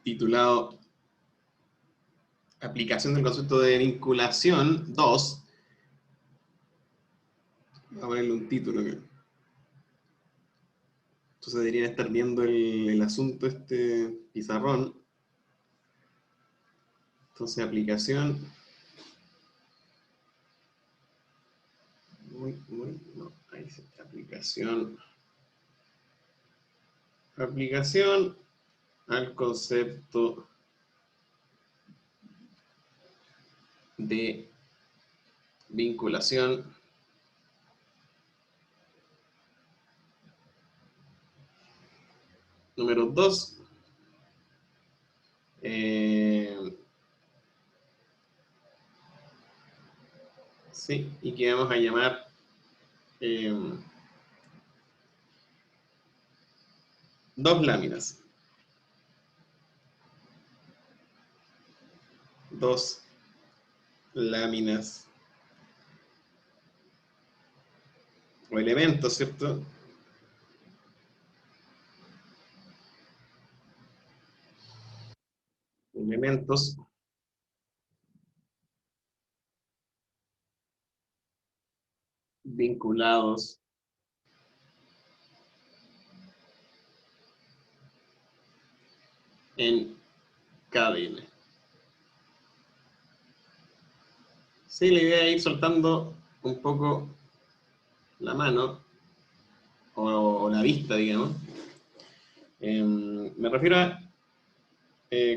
titulado Aplicación del concepto de vinculación 2. Voy a ponerle un título acá. Entonces deberían estar viendo el asunto, este pizarrón. Entonces, aplicación. No, ahí está, aplicación. Aplicación al concepto de vinculación número 2. Sí, y que vamos a llamar dos láminas. Dos láminas o elementos, ¿cierto? Elementos vinculados en cadena. Sí, la idea es ir soltando un poco la mano o la vista, digamos. Me refiero a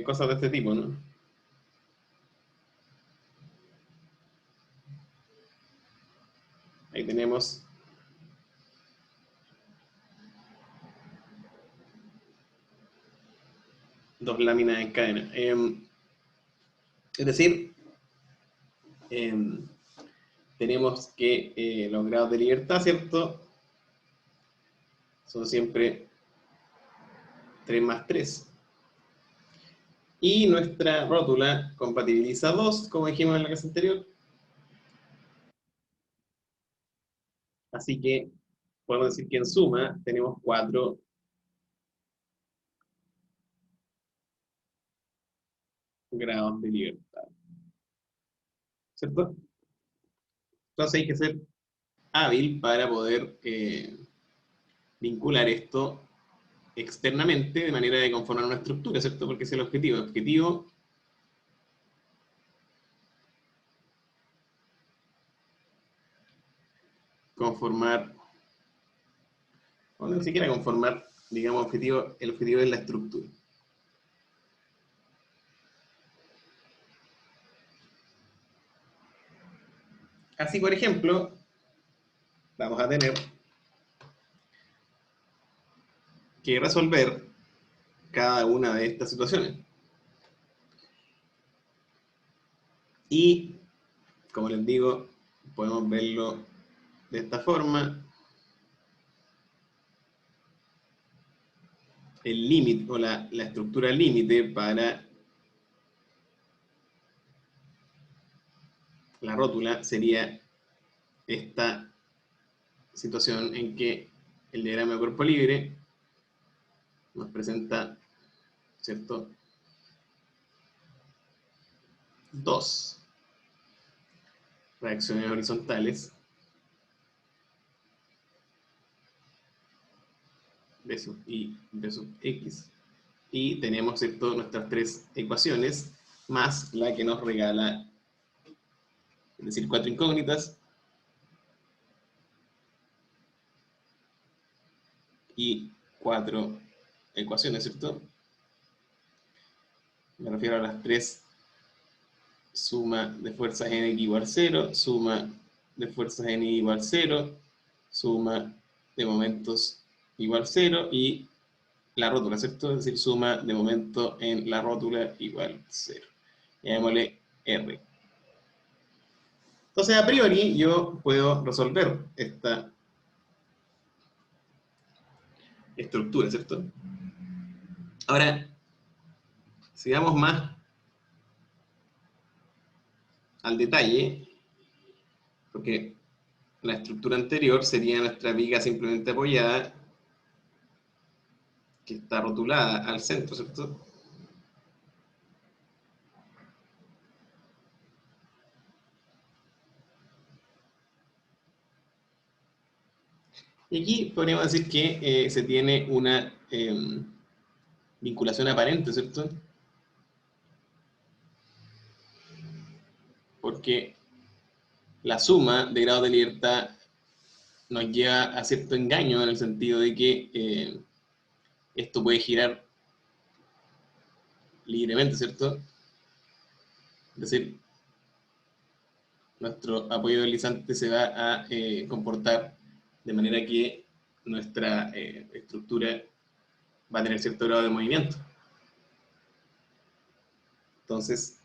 cosas de este tipo, ¿no? Ahí tenemos dos láminas en cadena. Es decir, tenemos que los grados de libertad, ¿cierto? Son siempre 3 más 3. Y nuestra rótula compatibiliza 2, como dijimos en la clase anterior. Así que podemos decir que en suma tenemos 4 grados de libertad. ¿Cierto? Entonces hay que ser hábil para poder vincular esto externamente de manera de conformar una estructura, ¿cierto? Porque ese es el objetivo. El objetivo conformar, o no ni siquiera conformar, digamos, el objetivo es la estructura. Así, por ejemplo, vamos a tener que resolver cada una de estas situaciones. Y, como les digo, podemos verlo de esta forma. El límite o la estructura límite para la rótula sería esta situación en que el diagrama de cuerpo libre nos presenta, ¿cierto?, dos reacciones horizontales B sub I, B sub X, y tenemos, ¿cierto?, nuestras tres ecuaciones más la que nos regala, es decir, 4 incógnitas y 4 ecuaciones, ¿cierto? Me refiero a las tres: suma de fuerzas n igual 0, suma de fuerzas n igual 0, suma de momentos igual 0 y la rótula, ¿cierto? Es decir, suma de momento en la rótula igual 0. Llamémosle R. Entonces, a priori, yo puedo resolver esta estructura, ¿cierto? Ahora, si vamos más al detalle, porque la estructura anterior sería nuestra viga simplemente apoyada, que está rotulada al centro, ¿cierto? Y aquí podríamos decir que se tiene una vinculación aparente, ¿cierto? Porque la suma de grados de libertad nos lleva a cierto engaño en el sentido de que esto puede girar libremente, ¿cierto? Es decir, nuestro apoyo deslizante se va a comportar de manera que nuestra estructura va a tener cierto grado de movimiento. Entonces,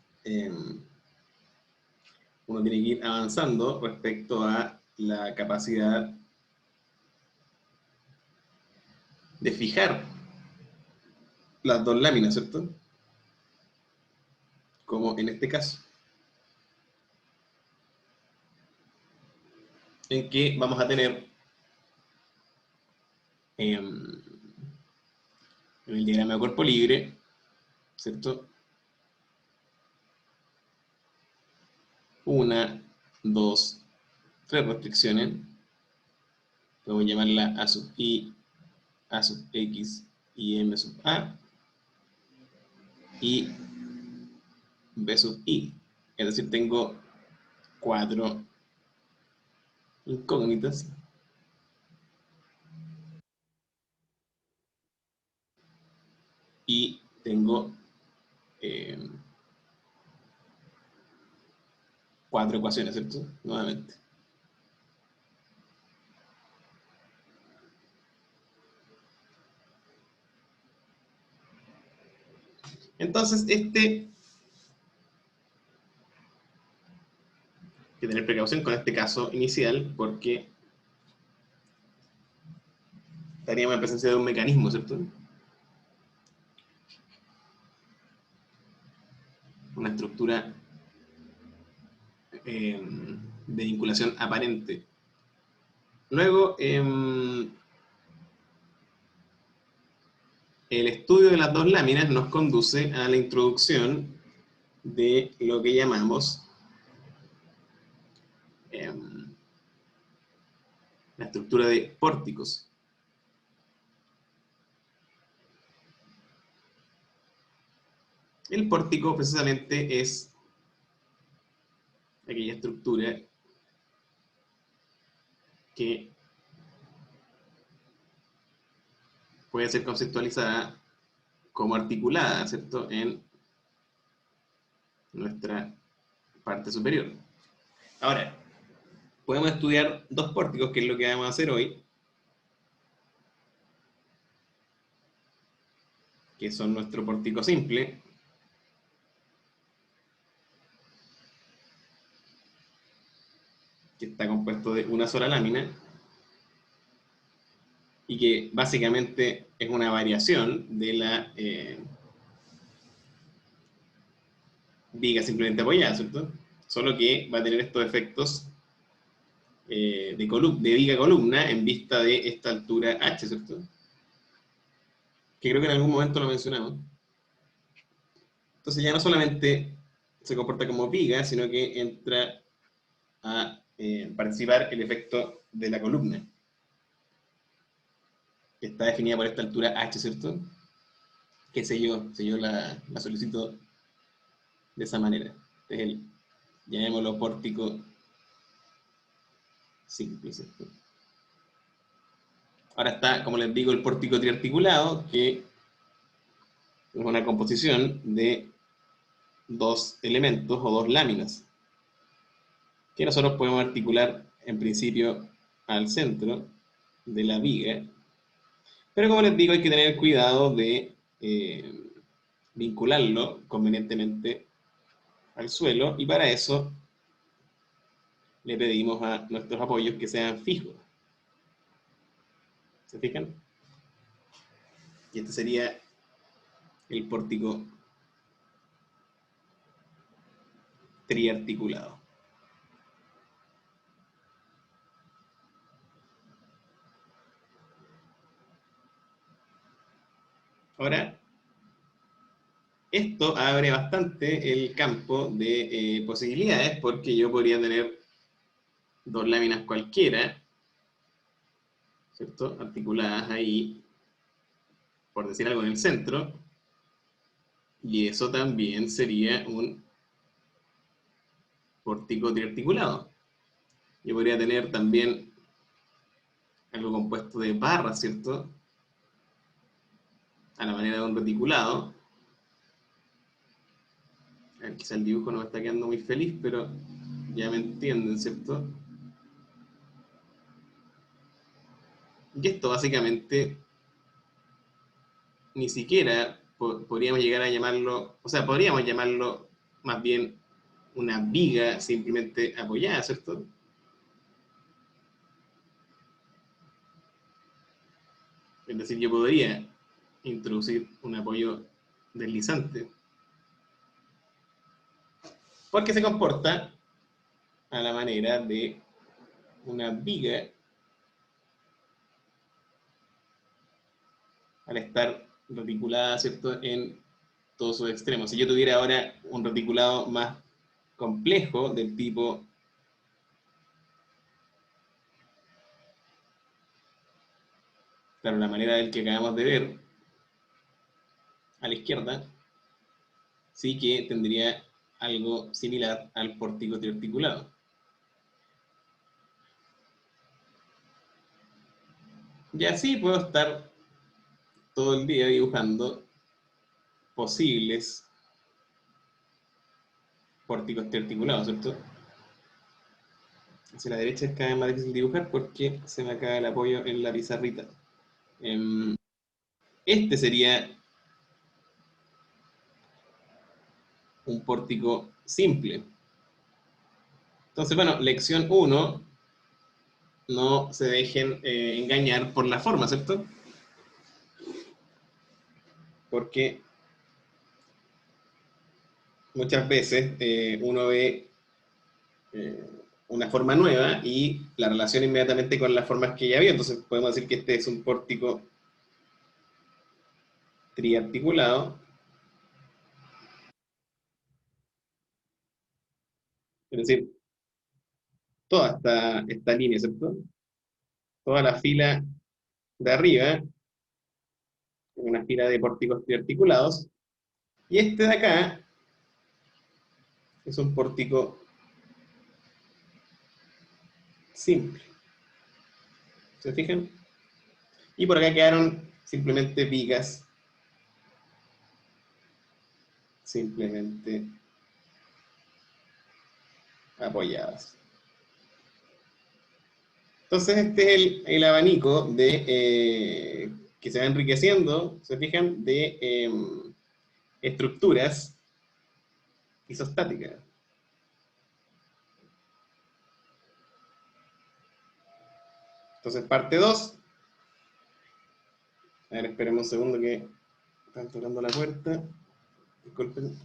uno tiene que ir avanzando respecto a la capacidad de fijar las dos láminas, ¿cierto? Como en este caso, en que vamos a tener en el diagrama de cuerpo libre, ¿cierto? Una, dos, tres restricciones. Podemos llamarla A sub I, A sub X y M sub A. Y B sub I. Es decir, tengo 4 incógnitas. Y tengo 4 ecuaciones, ¿cierto? Nuevamente. Entonces, hay que tener precaución con este caso inicial porque estaríamos en presencia de un mecanismo, ¿cierto? Una estructura de vinculación aparente. Luego, el estudio de las dos láminas nos conduce a la introducción de lo que llamamos la estructura de pórticos. El pórtico precisamente es aquella estructura que puede ser conceptualizada como articulada, ¿cierto?, en nuestra parte superior. Ahora, podemos estudiar dos pórticos, que es lo que vamos a hacer hoy, que son nuestro pórtico simple, que está compuesto de una sola lámina, y que básicamente es una variación de la viga simplemente apoyada, ¿cierto? Solo que va a tener estos efectos de viga columna en vista de esta altura h, ¿cierto? Que creo que en algún momento lo mencionamos. Entonces ya no solamente se comporta como viga, sino que entra a participar el efecto de la columna, que está definida por esta altura h, ¿cierto? Que sé yo la solicito de esa manera. Es el, llamémoslo pórtico simple, ¿cierto? Ahora está, como les digo, el pórtico triarticulado, que es una composición de dos elementos o dos láminas, que nosotros podemos articular en principio al centro de la viga, pero como les digo, hay que tener cuidado de vincularlo convenientemente al suelo, y para eso le pedimos a nuestros apoyos que sean fijos. ¿Se fijan? Y este sería el pórtico triarticulado. Ahora, esto abre bastante el campo de posibilidades, porque yo podría tener dos láminas cualquiera ¿cierto? Articuladas ahí, por decir algo, en el centro, y eso también sería un pórtico triarticulado. Yo podría tener también algo compuesto de barras, ¿cierto? A la manera de un reticulado. A ver, quizá el dibujo no me está quedando muy feliz, pero ya me entienden, ¿cierto? Y esto básicamente ni siquiera podríamos llegar a llamarlo, o sea, podríamos llamarlo más bien una viga simplemente apoyada, ¿cierto? Es decir, yo podría introducir un apoyo deslizante, porque se comporta a la manera de una viga al estar reticulada, ¿cierto?, en todos sus extremos. Si yo tuviera ahora un reticulado más complejo del tipo claro, la manera del que acabamos de ver a la izquierda, sí que tendría algo similar al pórtico triarticulado. Y así puedo estar todo el día dibujando posibles pórticos triarticulados, ¿cierto? Hacia la derecha es cada vez más difícil dibujar porque se me acaba el apoyo en la pizarrita. Este sería un pórtico simple. Entonces, bueno, lección 1, no se dejen engañar por la forma, ¿cierto? Porque muchas veces uno ve una forma nueva y la relaciona inmediatamente con las formas que ya había. Entonces podemos decir que este es un pórtico triarticulado, es decir, toda esta línea, ¿cierto? Toda la fila de arriba, una fila de pórticos triarticulados, y este de acá es un pórtico simple. ¿Se fijan? Y por acá quedaron simplemente vigas, simplemente apoyadas. Entonces este es el abanico de, que se va enriqueciendo, ¿se fijan? De estructuras isostáticas. Entonces parte 2. A ver, esperemos un segundo que están tocando la puerta. Disculpen.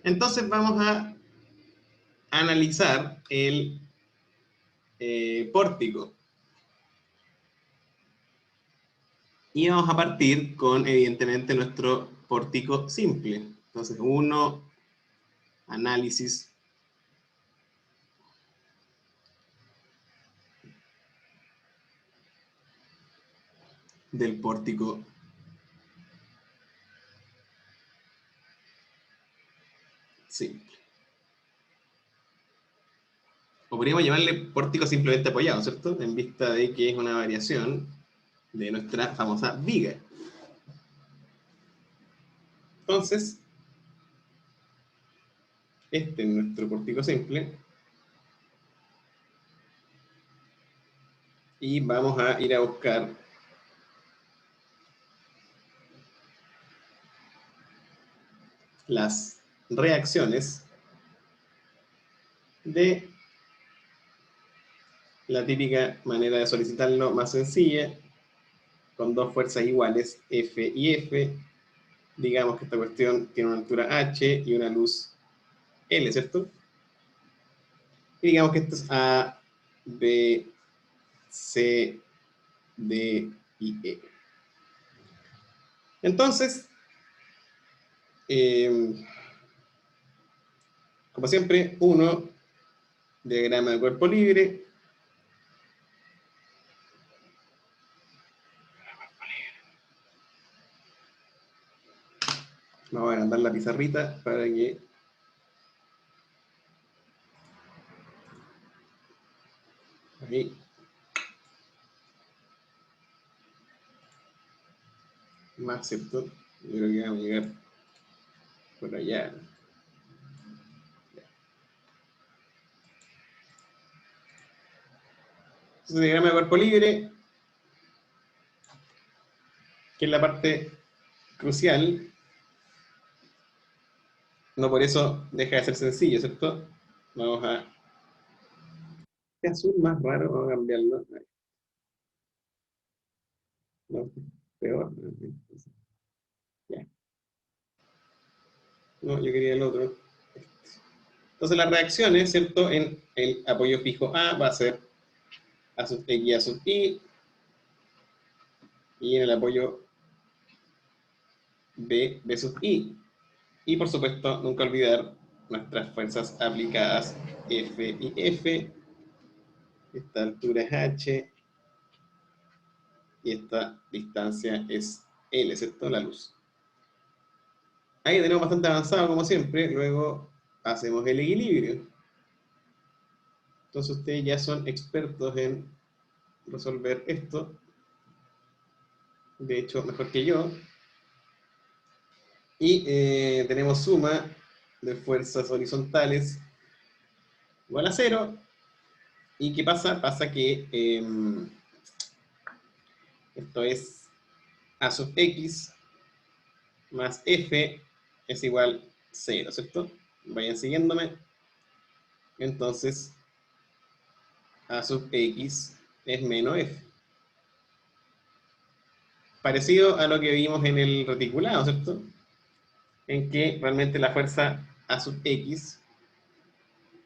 Entonces vamos a analizar el pórtico. Y vamos a partir con, evidentemente, nuestro pórtico simple. Entonces, 1, análisis. del pórtico simple. O podríamos llamarle pórtico simplemente apoyado, ¿cierto? En vista de que es una variación de nuestra famosa viga. Entonces, este es nuestro pórtico simple. Y vamos a ir a buscar las reacciones de la típica manera de solicitarlo más sencilla, con dos fuerzas iguales, F y F. Digamos que esta cuestión tiene una altura H y una luz L, ¿cierto? Y digamos que esto es A, B, C, D y E. Entonces, como siempre, 1, diagrama de cuerpo libre. Vamos a agrandar la pizarrita para que... Ahí. Más, ¿cierto? Yo creo que vamos a llegar por allá. Entonces, diagrama de cuerpo libre, que es la parte crucial, no por eso deja de ser sencillo, ¿cierto? Vamos a... Este azul más raro, vamos a cambiarlo. No, peor. Ya. No, yo quería el otro. Entonces las reacciones, ¿cierto? En el apoyo fijo A va a ser A sub X y A sub I, y en el apoyo B, B sub I. Y por supuesto, nunca olvidar nuestras fuerzas aplicadas F y F. Esta altura es H y esta distancia es L, ¿cierto? La luz. Ahí tenemos bastante avanzado, como siempre. Luego hacemos el equilibrio. Entonces ustedes ya son expertos en resolver esto. De hecho, mejor que yo. Y tenemos suma de fuerzas horizontales igual a 0. ¿Y qué pasa? Pasa que esto es A sub X más F es igual 0, ¿cierto? Vayan siguiéndome. Entonces, A sub X es menos F. Parecido a lo que vimos en el reticulado, ¿cierto? En que realmente la fuerza A sub X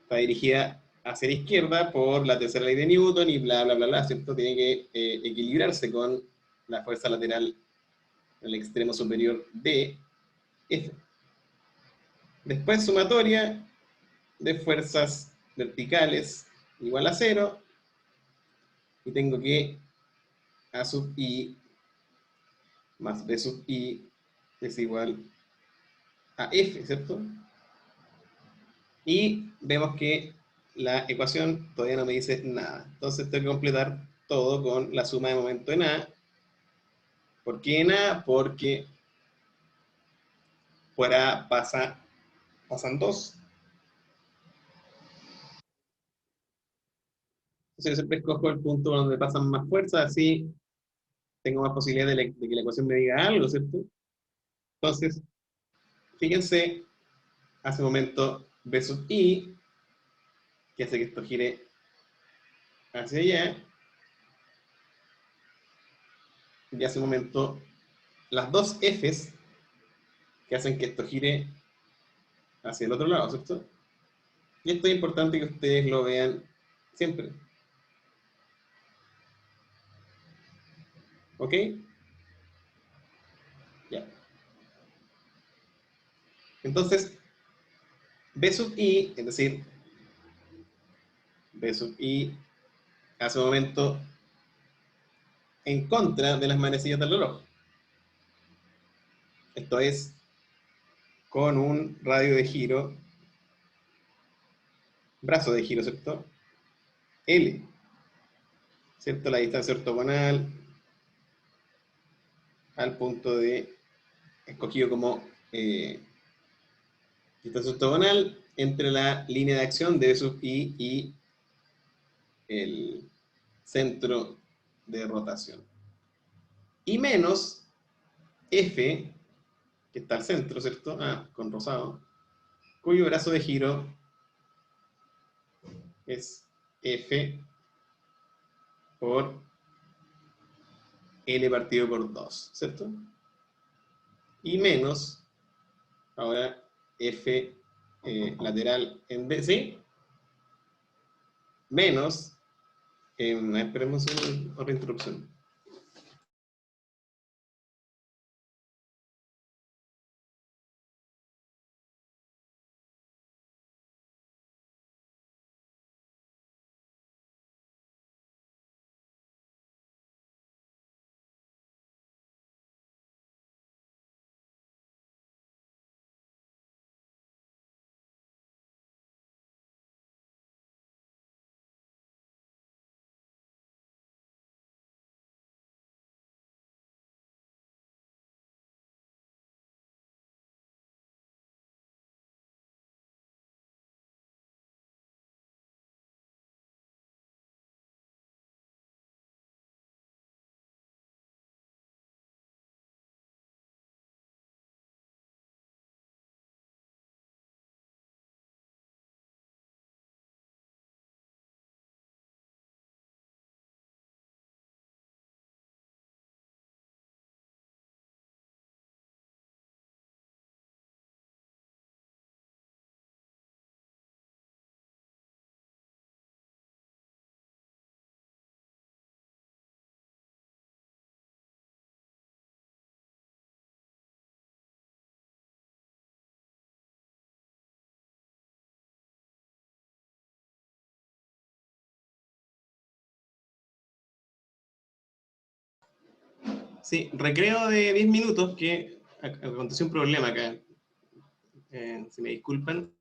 está dirigida hacia la izquierda por la tercera ley de Newton y bla, bla, bla, bla, ¿cierto? Tiene que equilibrarse con la fuerza lateral en el extremo superior de F. Después sumatoria de fuerzas verticales igual a 0, y tengo que A sub I más B sub I es igual a F, ¿cierto? Y vemos que la ecuación todavía no me dice nada. Entonces tengo que completar todo con la suma de momento en A. ¿Por qué en A? Porque por A pasan 2. Entonces yo siempre escojo el punto donde pasan más fuerza, así tengo más posibilidad de que la ecuación me diga algo, ¿cierto? Entonces, fíjense, hace un momento B sub I, que hace que esto gire hacia allá, y hace un momento las dos Fs, que hacen que esto gire hacia el otro lado, ¿cierto? Y esto es importante que ustedes lo vean siempre. ¿Ok? Ya. Entonces, B sub I, es decir, B sub I hace un momento en contra de las manecillas del reloj. Esto es con un radio de giro, brazo de giro, ¿cierto? L, ¿cierto? La distancia ortogonal al punto de, escogido como distancia ortogonal entre la línea de acción de sub i y el centro de rotación. Y menos F, que está al centro, ¿cierto? Ah, con rosado, cuyo brazo de giro es F por L partido por 2, ¿cierto? Y menos, ahora, F lateral en B, ¿sí? Menos, esperemos otra interrupción. Sí, recreo de 10 minutos que aconteció un problema acá. Si me disculpan.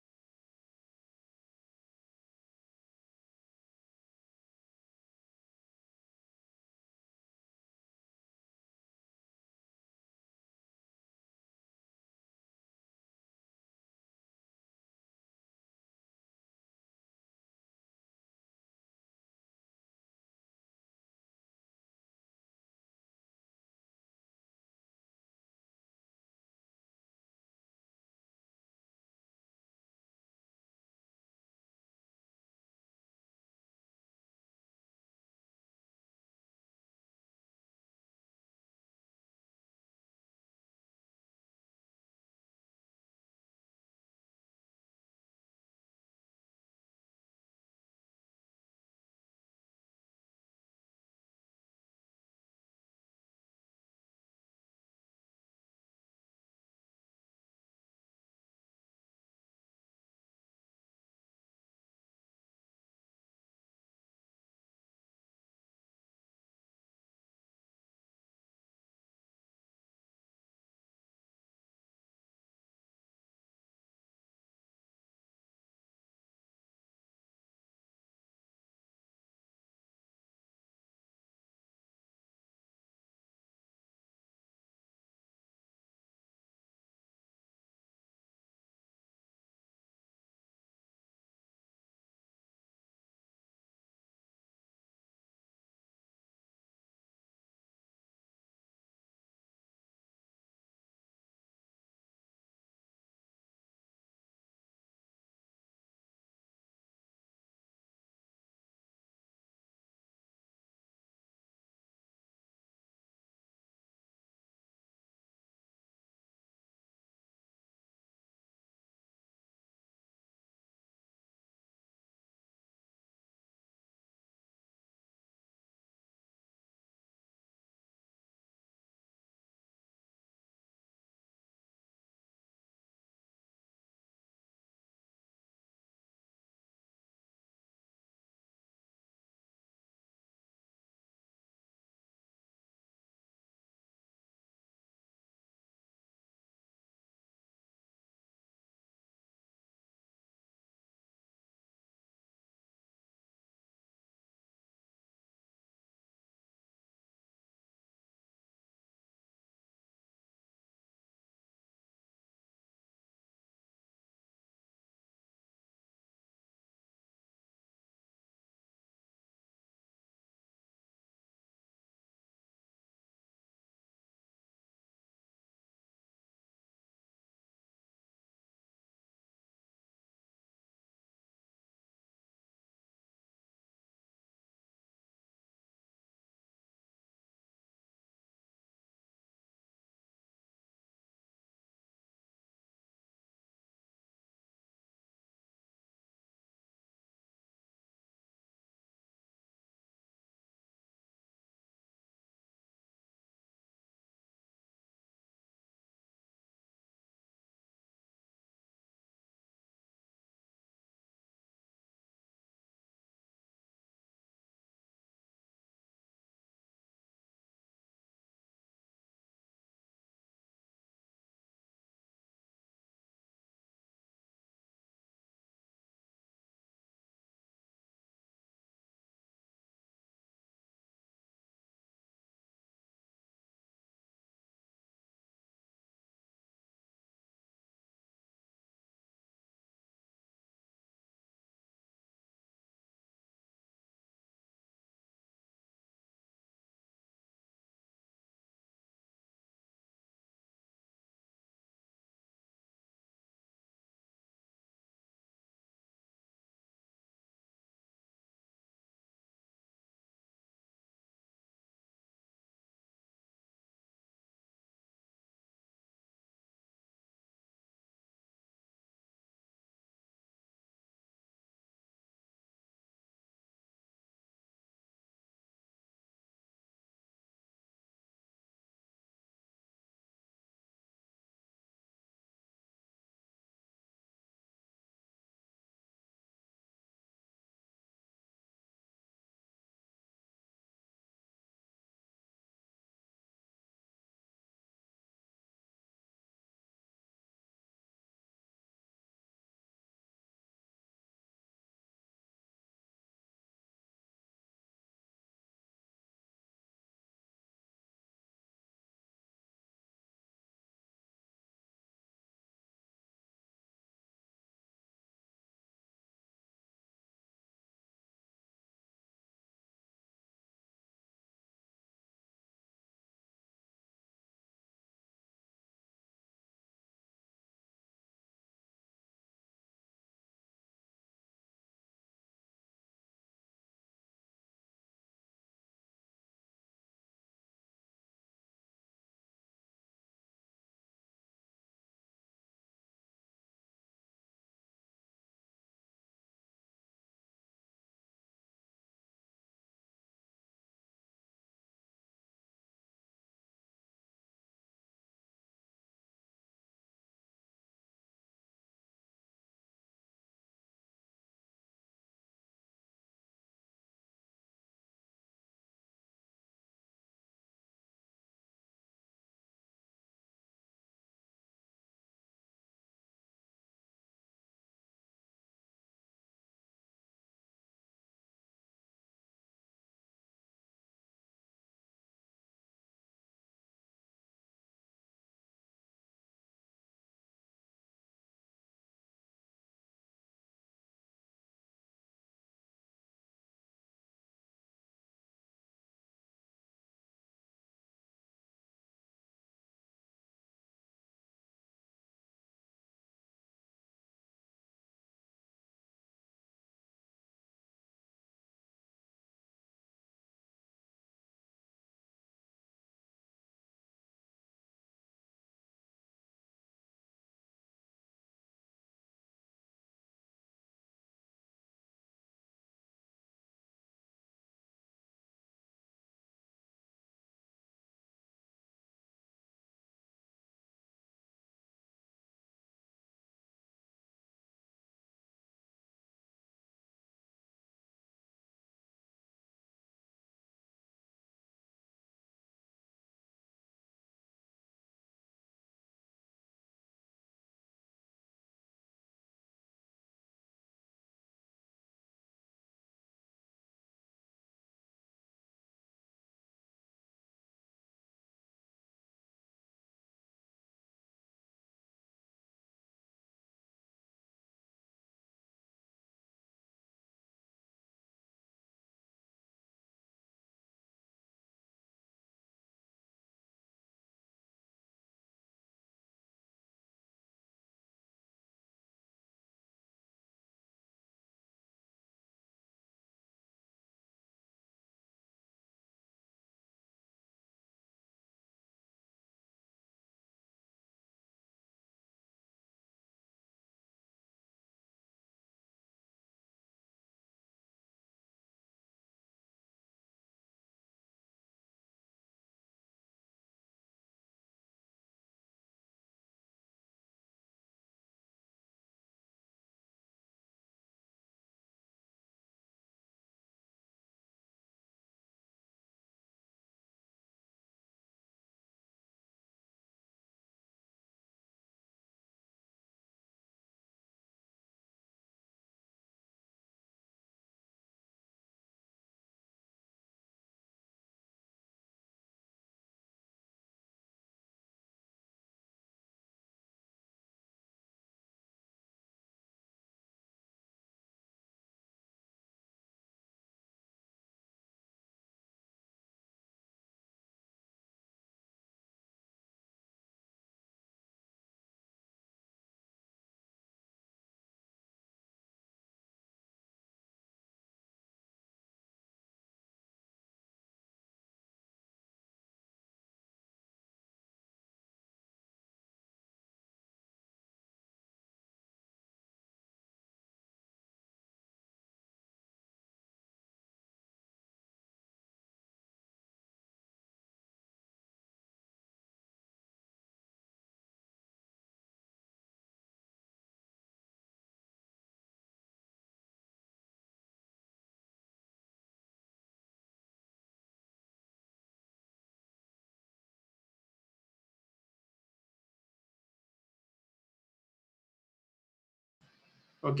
Ok.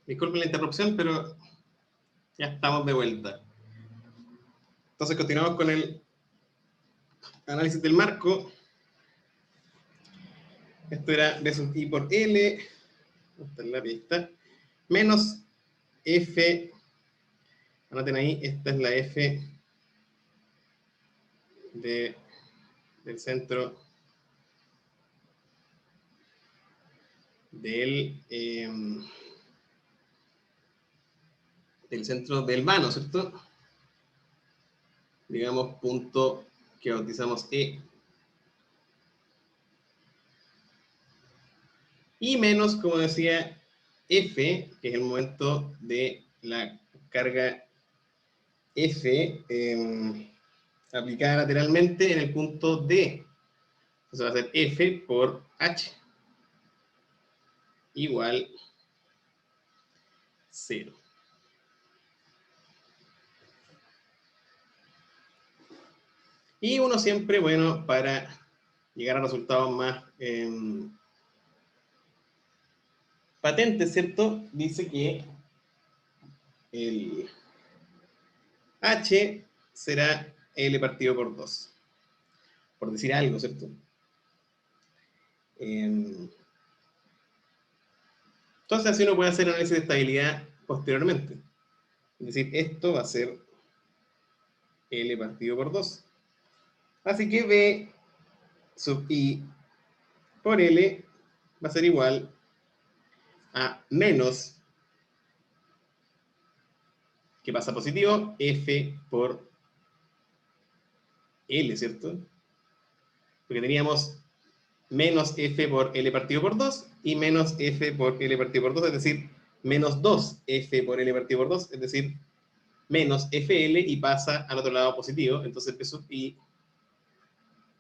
Disculpen la interrupción, pero ya estamos de vuelta. Entonces continuamos con el análisis del marco. Esto era B sub I por L. Esta es la pista. Menos F. Anoten ahí, esta es la F del centro del centro del vano, ¿cierto? Digamos, punto que bautizamos E. Y menos, como decía, F, que es el momento de la carga F aplicada lateralmente en el punto D. Entonces va a ser F por H igual 0. Y uno siempre, bueno, para llegar a resultados más patentes, ¿cierto? Dice que el H será L partido por 2. Por decir algo, ¿cierto? Entonces así uno puede hacer análisis de estabilidad posteriormente. Es decir, esto va a ser L partido por 2. Así que B sub I por L va a ser igual a menos, que pasa positivo, F por L, ¿cierto? Porque teníamos menos F por L partido por 2 y menos F por L partido por 2, es decir, menos 2F por L partido por 2, es decir, menos FL y pasa al otro lado positivo, entonces P sub I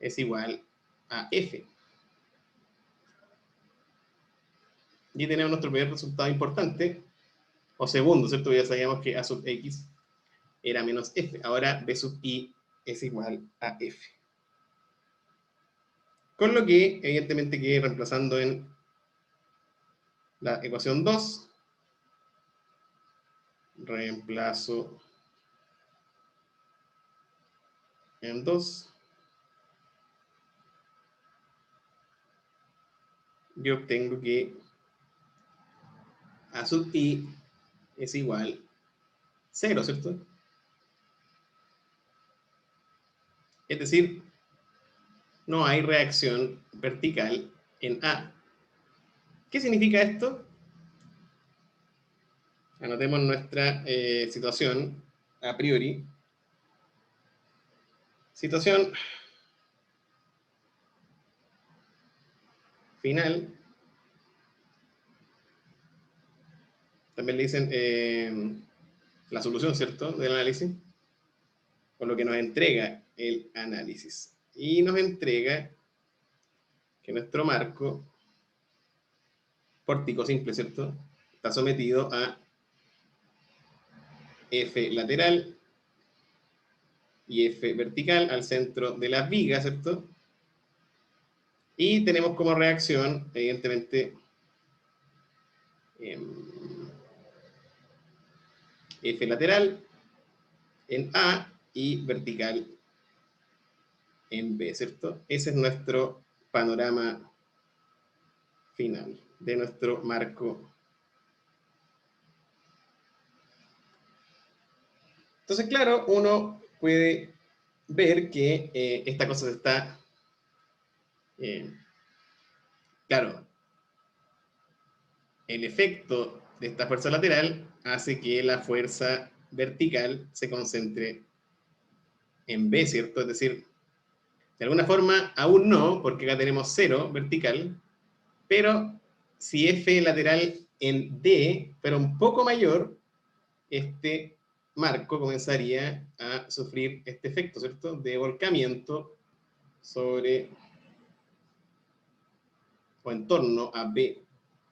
es igual a F. Y tenemos nuestro primer resultado importante, o segundo, ¿cierto? Ya sabíamos que A sub X era menos F. Ahora B sub I es igual a F. Con lo que, evidentemente, quedé reemplazando en la ecuación 2. Reemplazo en 2. Yo obtengo que A sub I es igual 0, ¿cierto? Es decir, no hay reacción vertical en A. ¿Qué significa esto? Anotemos nuestra situación a priori. Situación final. También le dicen la solución, ¿cierto? Del análisis. Por lo que nos entrega el análisis. Y nos entrega que nuestro marco pórtico simple, ¿cierto? Está sometido a F lateral y F vertical al centro de la viga, ¿cierto? Y tenemos como reacción, evidentemente, F lateral en A y vertical en B, ¿cierto? Ese es nuestro panorama final de nuestro marco. Entonces, claro, uno puede ver que esta cosa se está, claro, el efecto de esta fuerza lateral hace que la fuerza vertical se concentre en B, ¿cierto? Es decir, de alguna forma aún no, porque acá tenemos 0 vertical, pero si F lateral en D fuera un poco mayor, este marco comenzaría a sufrir este efecto, ¿cierto? De volcamiento sobre o en torno a B.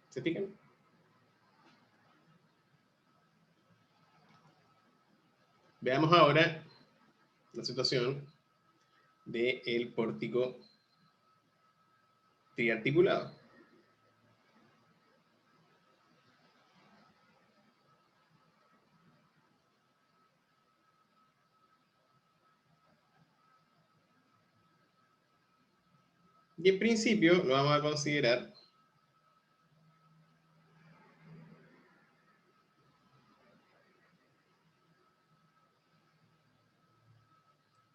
¿Se fijan? Veamos ahora la situación del pórtico triarticulado. Y en principio lo vamos a considerar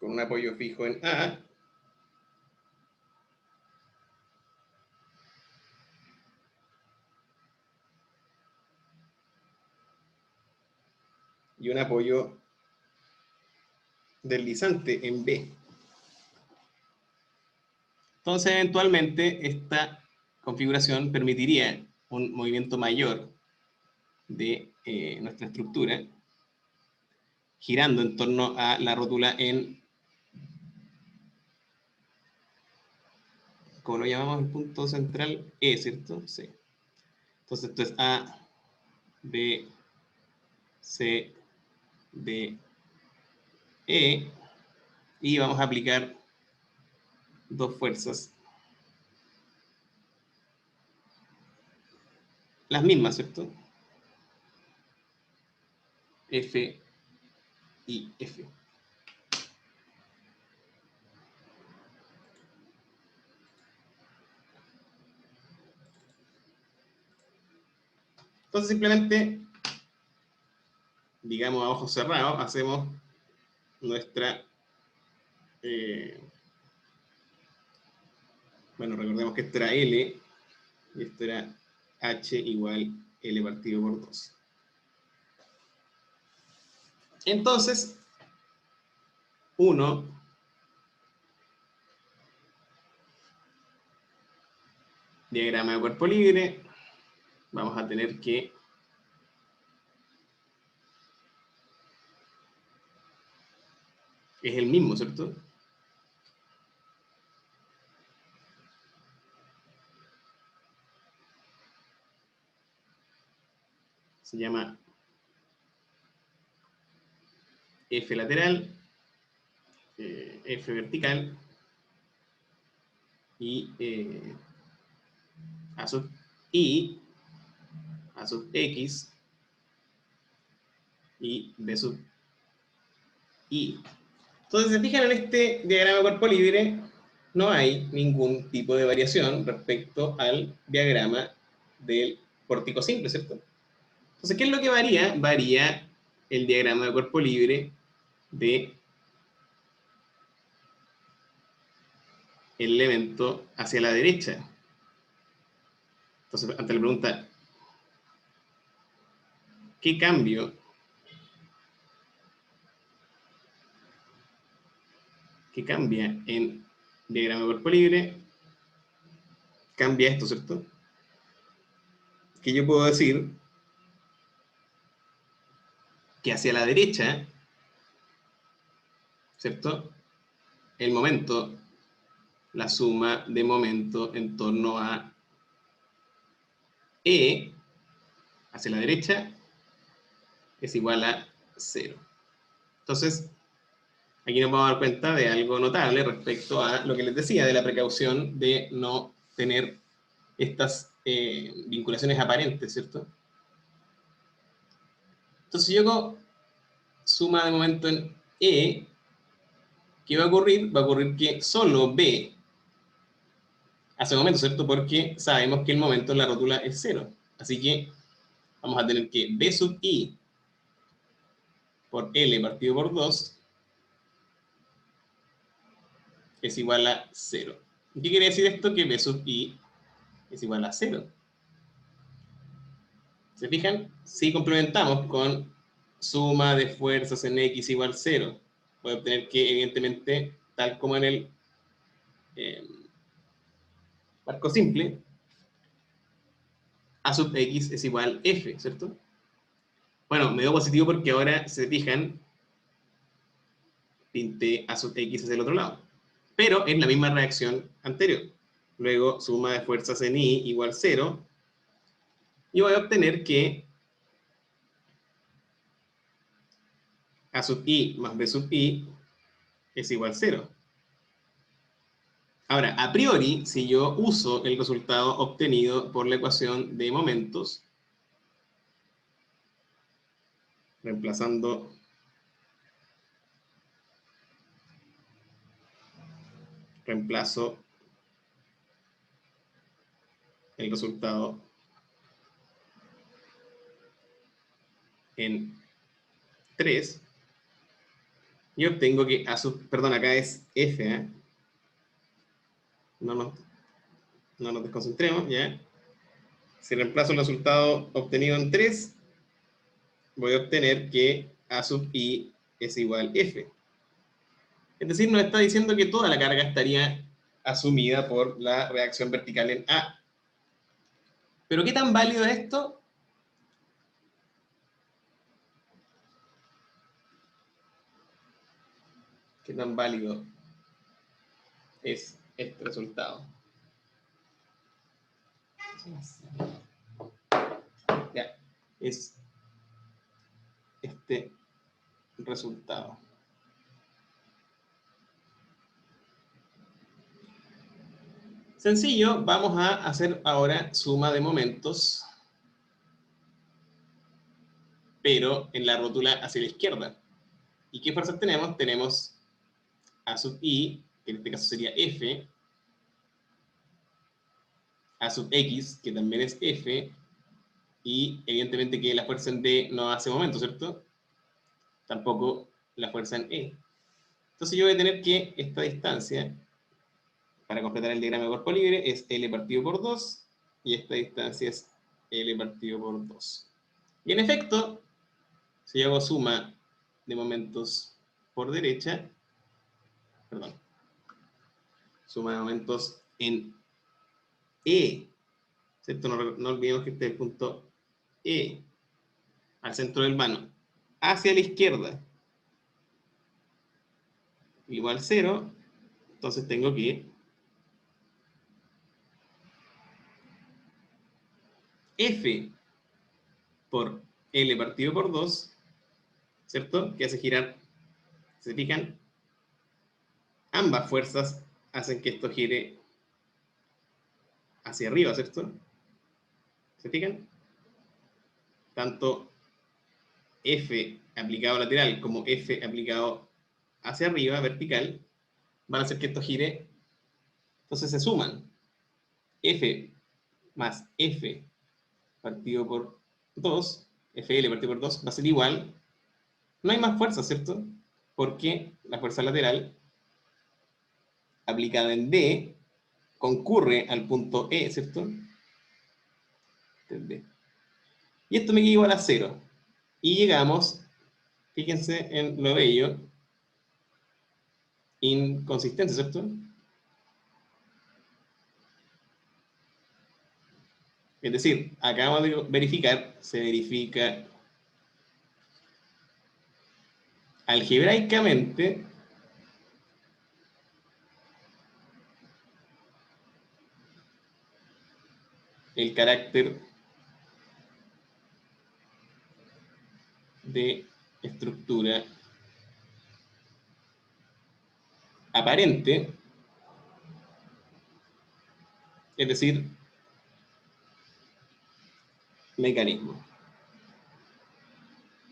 con un apoyo fijo en A. Y un apoyo deslizante en B. Entonces, eventualmente, esta configuración permitiría un movimiento mayor de nuestra estructura, girando en torno a la rótula en, como lo llamamos el punto central, E, ¿cierto? Sí. Entonces, esto es A, B, C, D, E, y vamos a aplicar dos fuerzas, las mismas, ¿cierto? F y F. Entonces simplemente, digamos a ojos cerrados, hacemos nuestra, bueno, recordemos que esto era L y esto era H igual L partido por 2. Entonces, 1 diagrama de cuerpo libre, vamos a tener que es el mismo, ¿cierto? Se llama F lateral, F vertical y A sub I, A sub X y B sub I. Entonces, si se fijan en este diagrama de cuerpo libre, no hay ningún tipo de variación respecto al diagrama del pórtico simple, ¿cierto? Entonces, ¿qué es lo que varía? Varía el diagrama de cuerpo libre de el elemento hacia la derecha. Entonces, ante la pregunta, ¿qué cambio? ¿Qué cambia en diagrama de cuerpo libre? Cambia esto, ¿cierto? Que yo puedo decir que hacia la derecha, ¿cierto? El momento, la suma de momento en torno a E hacia la derecha es igual a 0. Entonces, aquí nos vamos a dar cuenta de algo notable respecto a lo que les decía, de la precaución de no tener estas vinculaciones aparentes, ¿cierto? Entonces, si yo hago suma de momento en E, ¿qué va a ocurrir? Va a ocurrir que solo B hace momento, ¿cierto? Porque sabemos que el momento en la rótula es 0. Así que vamos a tener que B sub I por L partido por 2 es igual a 0. ¿Qué quiere decir esto? Que B sub I es igual a 0. ¿Se fijan? Si complementamos con suma de fuerzas en X igual 0, voy a obtener que, evidentemente, tal como en el marco simple, A sub X es igual a F, ¿cierto? Bueno, me dio positivo porque ahora, se fijan, pinté A sub X hacia el otro lado. Pero es la misma reacción anterior. Luego, suma de fuerzas en I igual 0. Y voy a obtener que A sub I más B sub I es igual a 0. Ahora, a priori, si yo uso el resultado obtenido por la ecuación de momentos, reemplazo el resultado en 3 y obtengo que perdón, acá es f, ¿eh? No nos desconcentremos, ¿ya? Si reemplazo el resultado obtenido en 3, voy a obtener que a sub i es igual f. Es decir, nos está diciendo que toda la carga estaría asumida por la reacción vertical en A. ¿Pero qué tan válido es esto? ¿Qué tan válido es este resultado? Ya, es este resultado. Sencillo, vamos a hacer ahora suma de momentos, pero en la rótula hacia la izquierda. ¿Y qué fuerzas tenemos? Tenemos A sub i, que en este caso sería F, A sub x, que también es F, y evidentemente que la fuerza en D no hace momento, ¿cierto? Tampoco la fuerza en E. Entonces yo voy a tener que esta distancia, para completar el diagrama de cuerpo libre, es L partido por 2, y esta distancia es L partido por 2. Y en efecto, si yo hago suma de momentos por derecha, perdón, suma de momentos en E, ¿cierto? No olvidemos que este es el punto E, al centro del vano, hacia la izquierda, igual 0, entonces tengo que F por L partido por 2, ¿cierto? Que hace girar, ¿se fijan? Ambas fuerzas hacen que esto gire hacia arriba, ¿cierto? ¿Se fijan? Tanto F aplicado lateral como F aplicado hacia arriba, vertical, van a hacer que esto gire. Entonces se suman. F más F partido por 2, FL partido por 2, va a ser igual. No hay más fuerza, ¿cierto? Porque la fuerza lateral aplicada en D concurre al punto E, ¿cierto? D. Y esto me queda igual a 0. Y llegamos, fíjense en lo bello, inconsistente, ¿cierto? Es decir, acabamos de verificar, se verifica algebraicamente el carácter de estructura aparente, es decir, mecanismo.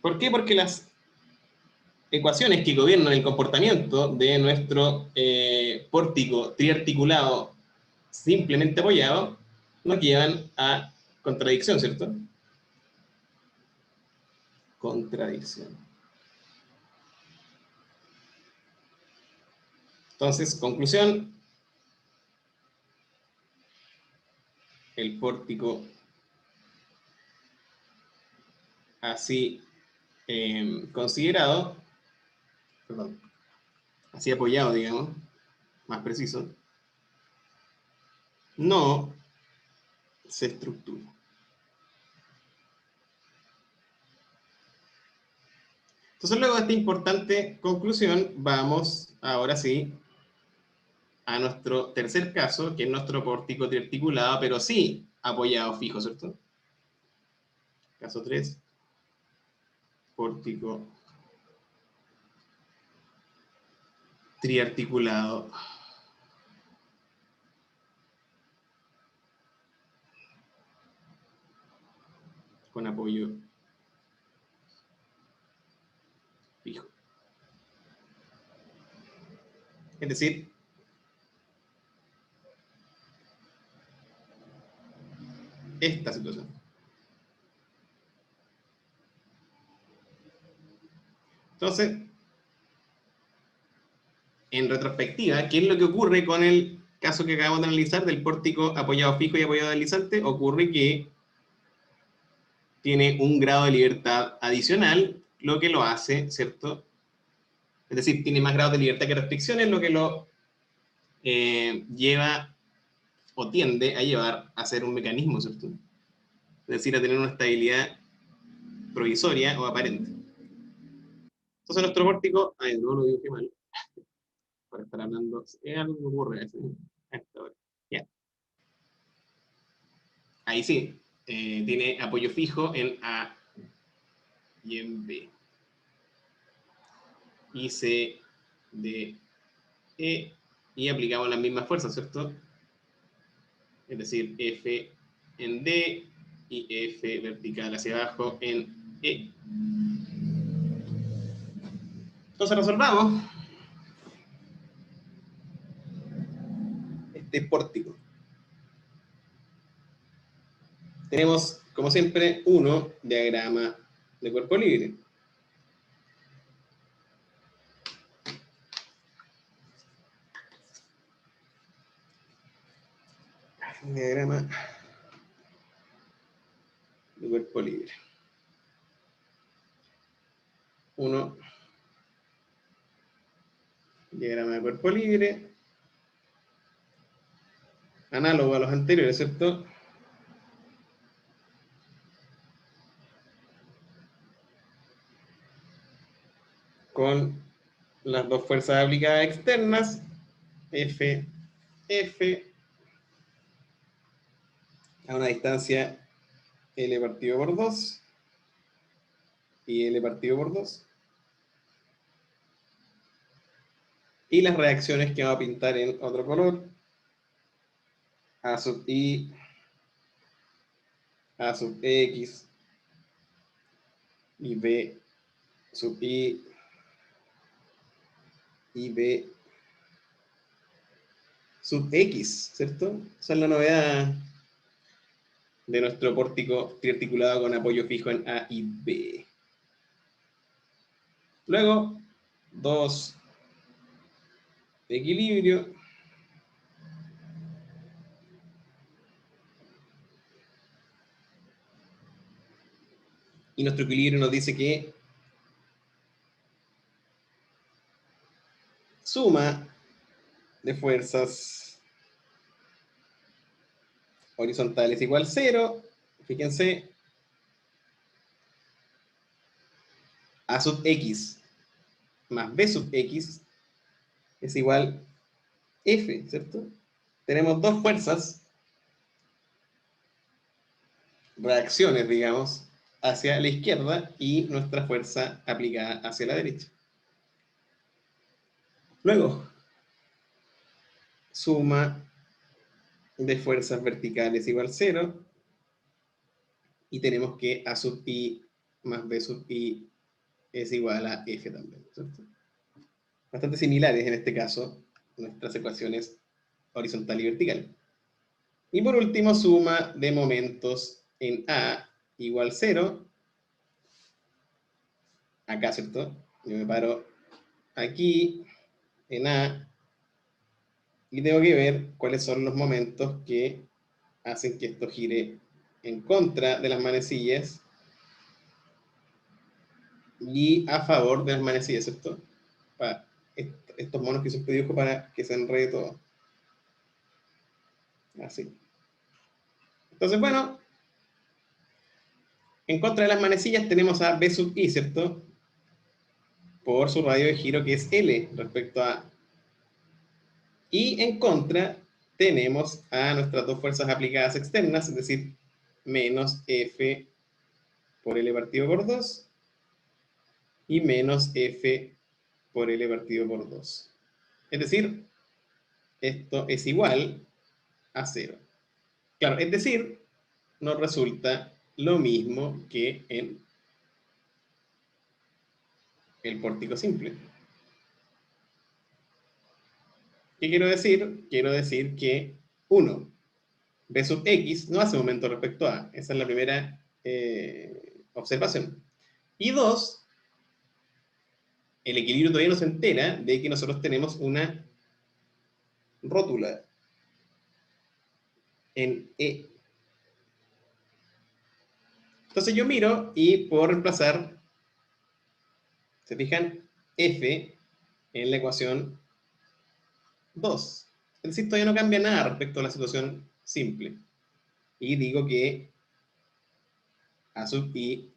¿Por qué? Porque las ecuaciones que gobiernan el comportamiento de nuestro pórtico triarticulado simplemente apoyado nos llevan a contradicción, ¿cierto? Contradicción. Entonces, conclusión, el pórtico así considerado, perdón, así apoyado, digamos, más preciso, no se estructura. Entonces, luego de esta importante conclusión, vamos ahora sí a nuestro tercer caso, que es nuestro pórtico triarticulado, pero sí apoyado fijo, ¿cierto? Caso 3, pórtico triarticulado con apoyo fijo. Es decir, esta situación. Entonces, en retrospectiva, ¿qué es lo que ocurre con el caso que acabamos de analizar del pórtico apoyado fijo y apoyado deslizante? Ocurre que tiene un grado de libertad adicional, lo que lo hace, ¿cierto? Es decir, tiene más grados de libertad que restricciones, lo que lo lleva o tiende a llevar a ser un mecanismo, ¿cierto? Es decir, a tener una estabilidad provisoria o aparente. Entonces nuestro pórtico, ay, no lo dije mal, por estar hablando, es algo que ocurre a esta hora. Ya. Ahí sí, tiene apoyo fijo en A y en B. Y C, D, E, y aplicamos las mismas fuerzas, ¿cierto? Es decir, F en D y F vertical hacia abajo en E. Entonces resolvamos este pórtico. Tenemos, como siempre, diagrama de cuerpo libre. Diagrama de cuerpo libre. Diagrama de cuerpo libre. Análogo a los anteriores, ¿cierto? Con las dos fuerzas aplicadas externas, F, F, a una distancia L partido por 2 y L partido por 2. Y las reacciones que vamos a pintar en otro color, A sub I, A sub X y B sub I y B sub X, ¿cierto? Esa es la novedad de nuestro pórtico triarticulado con apoyo fijo en A y B. Luego, 2 de equilibrio. Y nuestro equilibrio nos dice que suma de fuerzas horizontales igual 0. Fíjense, A sub X más B sub X es igual F, ¿cierto? Tenemos dos fuerzas, reacciones, digamos, hacia la izquierda y nuestra fuerza aplicada hacia la derecha. Luego, suma de fuerzas verticales igual 0 y tenemos que A sub I más B sub I es igual a F también, ¿cierto? Bastante similares en este caso nuestras ecuaciones horizontal y vertical. Y por último, suma de momentos en A igual 0. Acá, ¿cierto? Yo me paro aquí en A y tengo que ver cuáles son los momentos que hacen que esto gire en contra de las manecillas y a favor de las manecillas, ¿cierto? Para estos monos que siempre dibujo para que se enrede todo. Así. Entonces, bueno, en contra de las manecillas tenemos a B sub I, ¿cierto? Por su radio de giro que es L respecto a A. Y en contra tenemos a nuestras dos fuerzas aplicadas externas, es decir, menos F por L partido por 2 y menos F por L partido por 2. Es decir, esto es igual a 0. Claro, es decir, nos resulta lo mismo que en el pórtico simple. ¿Qué quiero decir? Quiero decir que 1, B sub X no hace momento respecto a A. Esa es la primera observación. Y dos, el equilibrio todavía no se entera de que nosotros tenemos una rótula en E. Entonces yo miro y puedo reemplazar, ¿se fijan? F en la ecuación 2. Es decir, todavía no cambia nada respecto a la situación simple. Y digo que A sub I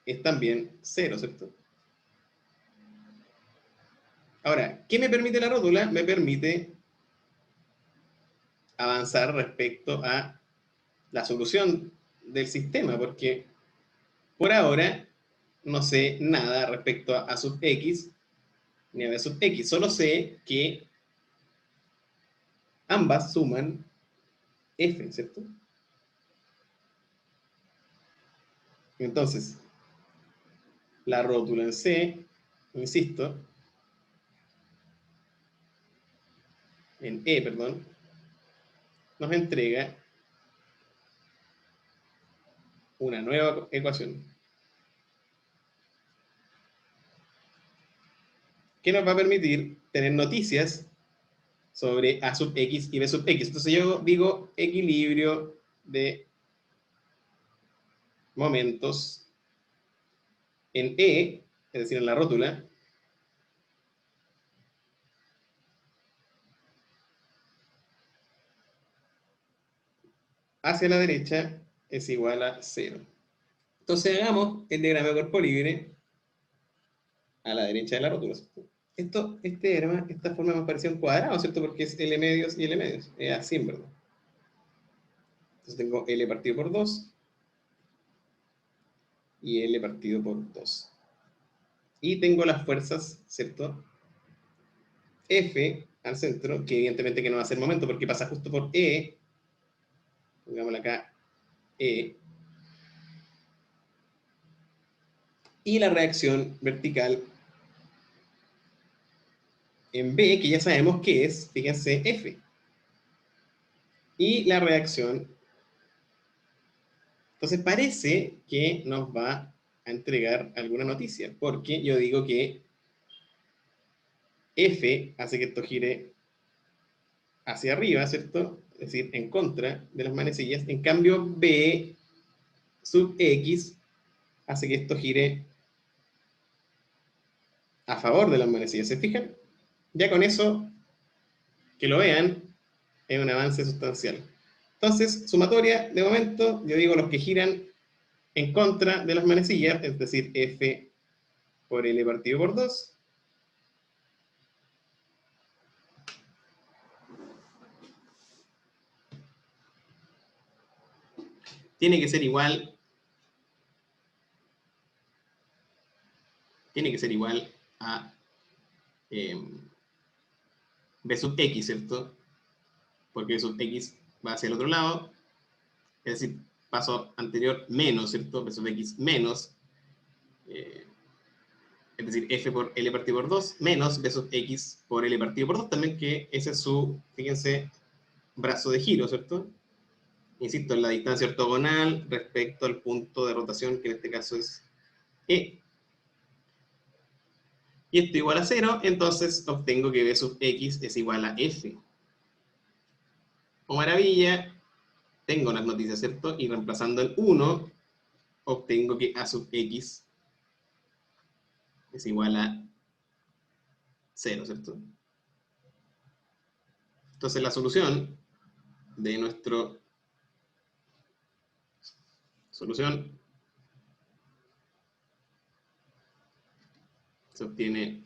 es también 0, ¿cierto? Ahora, ¿qué me permite la rótula? Me permite avanzar respecto a la solución del sistema, porque por ahora no sé nada respecto a A sub X ni a B sub X. Solo sé que ambas suman F, ¿cierto? Entonces, la rótula en C, insisto, en E, perdón, nos entrega una nueva ecuación que nos va a permitir tener noticias sobre A sub X y B sub X. Entonces yo digo equilibrio de momentos en E, es decir, en la rótula, hacia la derecha es igual a 0. Entonces hagamos el diagrama de cuerpo libre a la derecha de la rótula. Este diagrama, esta forma me parecía un cuadrado, ¿cierto? Porque es L medios y L medios. Es así, en verdad. Entonces tengo L partido por 2 y L partido por 2. Y tengo las fuerzas, ¿cierto? F al centro, que evidentemente que no va a ser momento porque pasa justo por E. Pongámosle acá E. Y la reacción vertical en B, que ya sabemos que es, fíjense, F. Y la reacción, entonces parece que nos va a entregar alguna noticia, porque yo digo que F hace que esto gire hacia arriba, ¿cierto? Es decir, en contra de las manecillas. En cambio, B sub X hace que esto gire a favor de las manecillas. ¿Se fijan? Ya con eso, que lo vean, es un avance sustancial. Entonces, sumatoria, de momento, yo digo los que giran en contra de las manecillas, es decir, F por L partido por 2. Tiene que ser igual a B sub X, ¿cierto? Porque B sub X va hacia el otro lado, es decir, paso anterior menos, ¿cierto? B sub X menos, es decir, F por L partido por 2, menos B sub X por L partido por 2, también que ese es su, fíjense, brazo de giro, ¿cierto? Insisto, en la distancia ortogonal respecto al punto de rotación, que en este caso es E. Y esto igual a 0, entonces obtengo que B sub X es igual a F. Oh maravilla, tengo las noticias, ¿cierto? Y reemplazando el 1, obtengo que A sub X es igual a 0, ¿cierto? Entonces la solución de nuestro solución se obtiene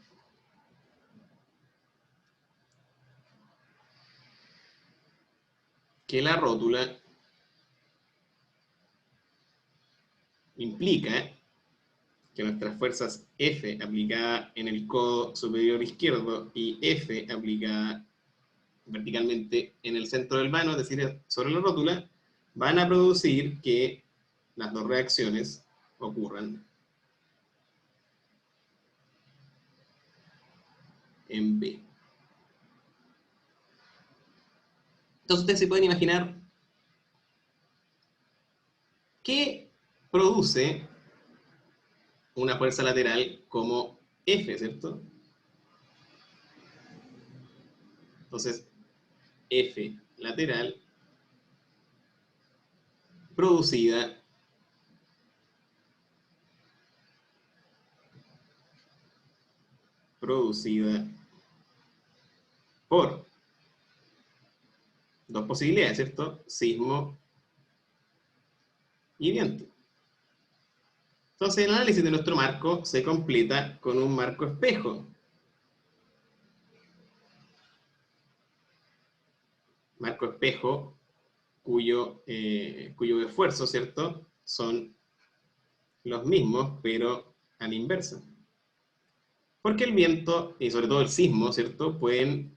que la rótula implica que nuestras fuerzas F aplicada en el codo superior izquierdo y F aplicada verticalmente en el centro del vano, es decir, sobre la rótula, van a producir que las dos reacciones ocurran en B. Entonces ustedes se pueden imaginar ¿qué produce una fuerza lateral como F, ¿cierto? Entonces, F lateral producida por dos posibilidades, ¿cierto? Sismo y viento. Entonces, el análisis de nuestro marco se completa con un marco espejo. Marco espejo cuyo esfuerzo, ¿cierto?, son los mismos, pero a la inversa. Porque el viento, y sobre todo el sismo, ¿cierto?, pueden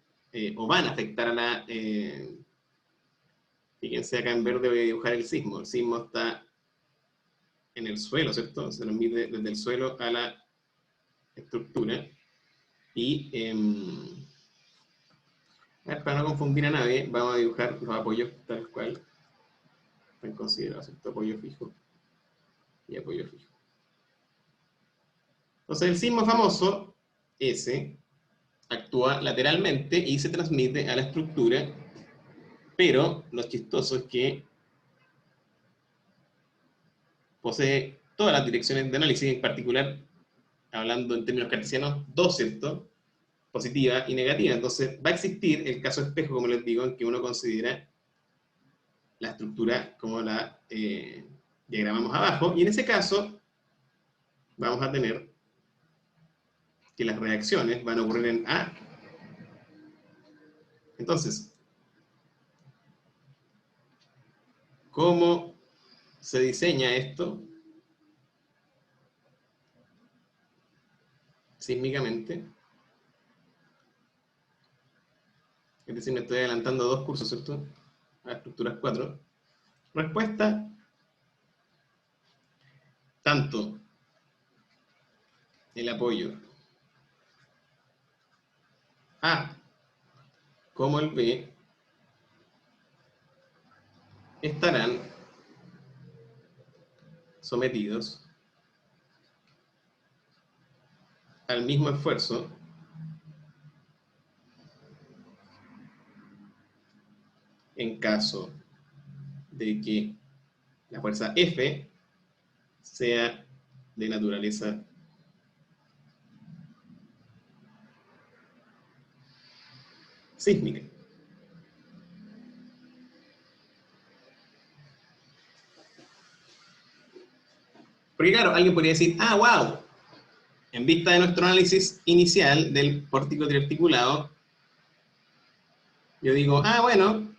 o van a afectar a la... fíjense acá en verde voy a dibujar el sismo. El sismo está en el suelo, ¿cierto? Se lo mide desde el suelo a la estructura. Y, para no confundir a nadie, vamos a dibujar los apoyos tal cual están considerados, ¿cierto? Apoyo fijo y apoyo fijo. Entonces el sismo famoso, S, actúa lateralmente y se transmite a la estructura, pero lo chistoso es que posee todas las direcciones de análisis, en particular, hablando en términos cartesianos, dos, ¿cierto?, positiva y negativa. Entonces va a existir el caso espejo, como les digo, en que uno considera la estructura como la diagramamos abajo, y en ese caso vamos a tener que las reacciones van a ocurrir en A. Entonces, ¿cómo se diseña esto sísmicamente? Es decir, me estoy adelantando 2 cursos, ¿cierto? A estructuras 4. Respuesta: tanto el apoyo A como el B estarán sometidos al mismo esfuerzo en caso de que la fuerza F sea de naturaleza sísmica. Porque claro, alguien podría decir, ah, wow, en vista de nuestro análisis inicial del pórtico triarticulado, yo digo, ah, bueno,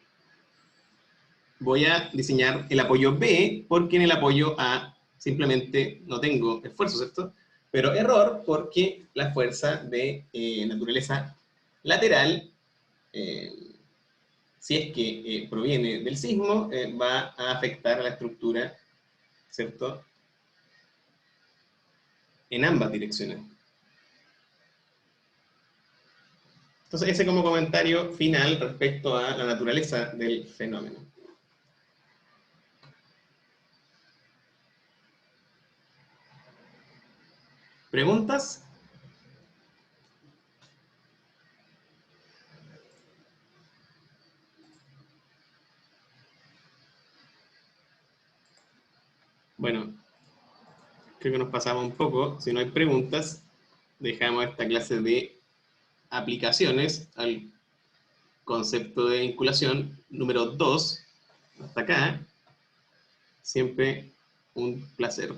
voy a diseñar el apoyo B, porque en el apoyo A simplemente no tengo esfuerzo, ¿cierto? Pero error, porque la fuerza de naturaleza lateral, si es que proviene del sismo, va a afectar a la estructura, ¿cierto?, en ambas direcciones. Entonces, ese como comentario final respecto a la naturaleza del fenómeno. ¿Preguntas? Bueno, creo que nos pasamos un poco. Si no hay preguntas, dejamos esta clase de aplicaciones al concepto de vinculación número 2. Hasta acá. Siempre un placer.